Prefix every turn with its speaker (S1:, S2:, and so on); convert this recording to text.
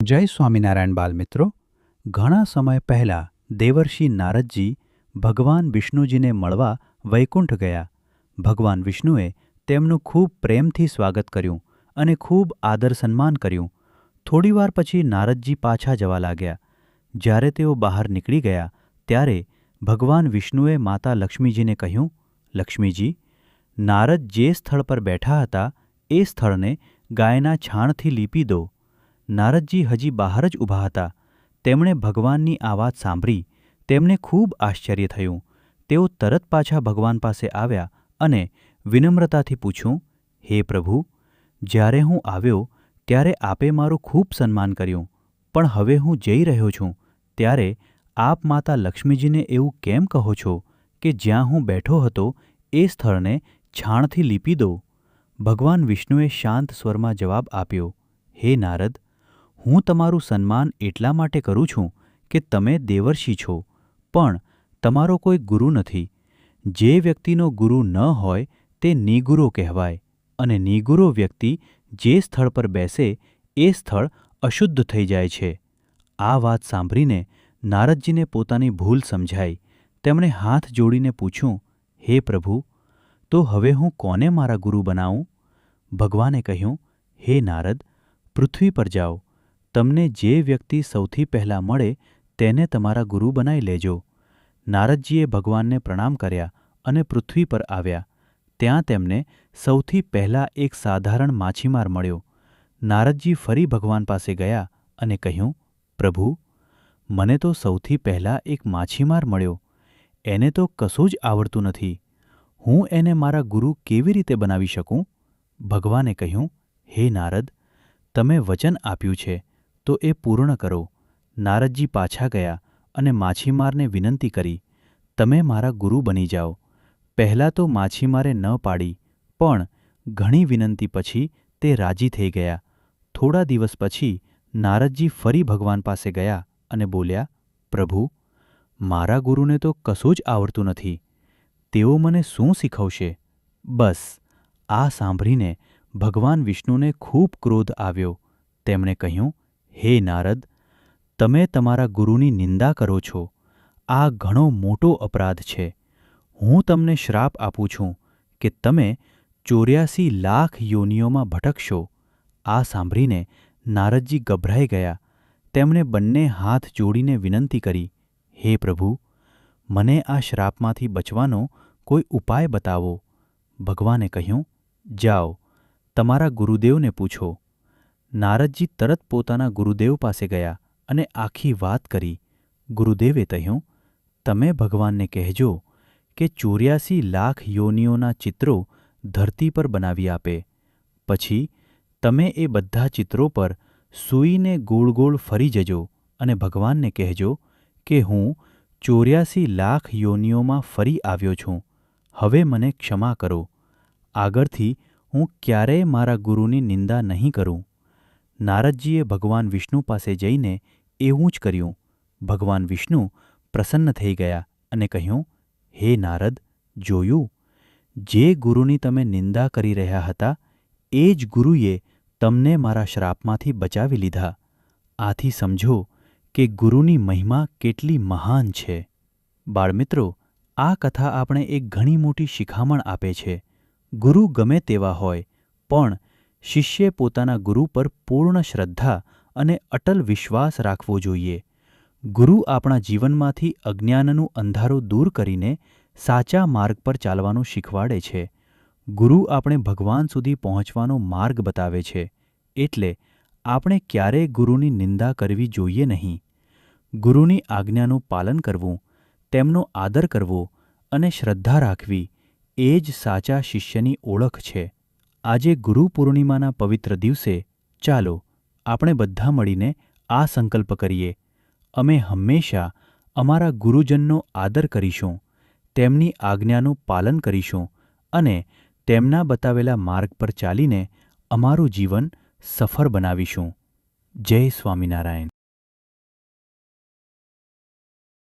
S1: જય સ્વામિનારાયણ બાલમિત્રો. ઘણા સમય પહેલાં દેવર્ષિ નારદજી ભગવાન વિષ્ણુજીને મળવા વૈકુંઠ ગયા. ભગવાન વિષ્ણુએ તેમનું ખૂબ પ્રેમથી સ્વાગત કર્યું અને ખૂબ આદર સન્માન કર્યું. થોડીવાર પછી નારદજી પાછા જવા લાગ્યા. જ્યારે તેઓ બહાર નીકળી ગયા ત્યારે ભગવાન વિષ્ણુએ માતા લક્ષ્મીજીને કહ્યું, લક્ષ્મીજી, નારદ જે સ્થળ પર બેઠા હતા એ સ્થળને ગાયના છાણથી લીપી દો. નારદજી હજી બહાર જ ઊભા હતા. તેમણે ભગવાનની આ વાત સાંભળી. તેમને ખૂબ આશ્ચર્ય થયું. તેઓ તરત પાછા ભગવાન પાસે આવ્યા અને વિનમ્રતાથી પૂછ્યું, હે પ્રભુ, જ્યારે હું આવ્યો ત્યારે આપે મારું ખૂબ સન્માન કર્યું, પણ હવે હું જઈ રહ્યો છું ત્યારે આપ માતા લક્ષ્મીજીને એવું કેમ કહો છો કે જ્યાં હું બેઠો હતો એ સ્થળને છાણથી લીપી દો? ભગવાન વિષ્ણુએ શાંત સ્વરમાં જવાબ આપ્યો, હે નારદ, હું તમારું સન્માન એટલા માટે કરું છું કે તમે દેવર્ષિ છો, પણ તમારો કોઈ ગુરુ નથી. જે વ્યક્તિનો ગુરુ ન હોય તે નિગુરો કહેવાય, અને નિગુરો વ્યક્તિ જે સ્થળ પર બેસે એ સ્થળ અશુદ્ધ થઈ જાય છે. આ વાત સાંભળીને નારદજીને પોતાની ભૂલ સમજાઈ. તેમણે હાથ જોડીને પૂછ્યું, હે પ્રભુ, તો હવે હું કોને મારા ગુરુ બનાવું? ભગવાને કહ્યું, હે નારદ, પૃથ્વી પર જાઓ. તમને જે વ્યક્તિ સૌથી પહેલાં મળે તેને તમારા ગુરુ બનાવી લેજો. નારદજીએ ભગવાનને પ્રણામ કર્યા અને પૃથ્વી પર આવ્યા. ત્યાં તેમને સૌથી પહેલાં એક સાધારણ માછીમાર મળ્યો. નારદજી ફરી ભગવાન પાસે ગયા અને કહ્યું, પ્રભુ, મને તો સૌથી પહેલાં એક માછીમાર મળ્યો. એને તો કશું જ આવડતું નથી. હું એને મારા ગુરુ કેવી રીતે બનાવી શકું? ભગવાને કહ્યું, હે નારદ, તમે વચન આપ્યું છે તો એ પૂર્ણ કરો. નારદજી પાછા ગયા અને માછીમારને વિનંતી કરી, તમે મારા ગુરુ બની જાઓ. પહેલાં તો માછીમારે ન પાડી, પણ ઘણી વિનંતી પછી તે રાજી થઈ ગયા. થોડા દિવસ પછી નારદજી ફરી ભગવાન પાસે ગયા અને બોલ્યા, પ્રભુ, મારા ગુરુને તો કશું જ આવડતું નથી. તેઓ મને શું શીખવશે? બસ આ સાંભળીને ભગવાન વિષ્ણુને ખૂબ ક્રોધ આવ્યો. તેમણે કહ્યું, હે નારદ, તમે તમારા ગુરુની નિંદા કરો છો. આ ઘણો મોટો અપરાધ છે. હું તમને શ્રાપ આપું છું કે તમે 84 લાખ યોનિઓમાં ભટકશો. આ સાંભળીને નારદજી ગભરાઈ ગયા. તેમણે બંને હાથ જોડીને વિનંતી કરી, હે પ્રભુ, મને આ શ્રાપમાંથી બચવાનો કોઈ ઉપાય બતાવો. ભગવાને કહ્યું, જાઓ, તમારા ગુરુદેવને પૂછો. નારદજી તરત પોતાના ગુરુદેવ પાસે ગયા અને આખી વાત કરી. ગુરુદેવે કહ્યું, તમે ભગવાનને કહેજો કે 84 લાખ યોનિઓના ચિત્રો ધરતી પર બનાવી આપે. પછી તમે એ બધા ચિત્રો પર સૂઈને ગોળ ગોળ ફરી જજો અને ભગવાનને કહેજો કે હું 84 લાખ યોનિઓમાં ફરી આવ્યો છું. હવે મને ક્ષમા કરો. આગળથી હું ક્યારેય મારા ગુરુની નિંદા નહીં કરું. નારદજીએ ભગવાન વિષ્ણુ પાસે જઈને એવું જ કર્યું. ભગવાન વિષ્ણુ પ્રસન્ન થઈ ગયા અને કહ્યું, હે નારદ, જોયું, જે ગુરુની તમે નિંદા કરી રહ્યા હતા એ જ ગુરુએ તમને મારા શ્રાપમાંથી બચાવી લીધા. આથી સમજો કે ગુરુની મહિમા કેટલી મહાન છે. બાળમિત્રો, આ કથા આપણે એક ઘણી મોટી શિખામણ આપે છે. ગુરુ ગમે તેવા હોય, પણ શિષ્યે પોતાના ગુરુ પર પૂર્ણ શ્રદ્ધા અને અટલ વિશ્વાસ રાખવો જોઈએ. ગુરુ આપણા જીવનમાંથી અજ્ઞાનનું અંધારું દૂર કરીને સાચા માર્ગ પર ચાલવાનું શીખવાડે છે. ગુરુ આપણે ભગવાન સુધી પહોંચવાનો માર્ગ બતાવે છે. એટલે આપણે ક્યારેય ગુરુની નિંદા કરવી જોઈએ નહીં. ગુરુની આજ્ઞાનું પાલન કરવું, તેમનો આદર કરવો અને શ્રદ્ધા રાખવી એ જ સાચા શિષ્યની ઓળખ છે. આજે ગુરુ પૂર્ણિમાના પવિત્ર દિવસે ચાલો આપણે બધા મળીને આ સંકલ્પ કરીએ. અમે હંમેશા અમારા ગુરુજનનો આદર કરીશું, તેમની આજ્ઞાનું પાલન કરીશું અને તેમના બતાવેલા માર્ગ પર ચાલીને અમારું જીવન સફળ બનાવીશું. જય સ્વામિનારાયણ.